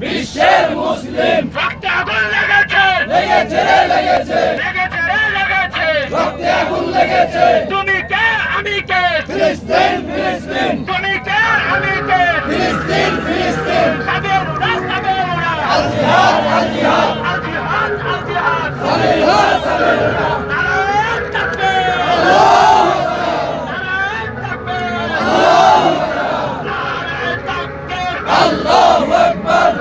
বিশ্বের মুসলিম রক্তে আগুন লেগেছে লেগেছে লেগেছে লেগেছে লেগেছে রক্তে আগুন লেগেছে তুমি কে আমি কে ফিলিস্তিন ফিলিস্তিন তুমি কে আমি কে ফিলিস্তিন ফিলিস্তিন সাবেরুনা সাবেরুনা আল জিহাদ আল জিহাদ আল জিহাদ আল জিহাদ সাবেরুনা সাবেরুনা নারায়ে তাকবীর আল্লাহু আকবার নারায়ে তাকবীর আল্লাহু আকবার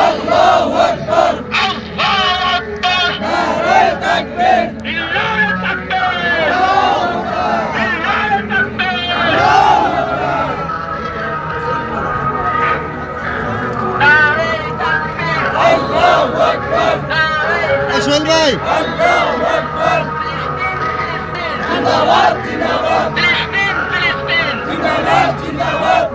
আল্লাহু আকবার আল্লাহু আকবার নারায়ে তাকবীর নারায়ে তাকবীর নারায়ে তাকবীর নারায়ে তাকবীর আল্লাহু আকবার আসল ভাই আল্লাহু আকবার জিন্দাবাদ জিন্দাবাদ ফিলিস্তিন ফিলিস্তিন জিন্দাবাদ জিন্দাবাদ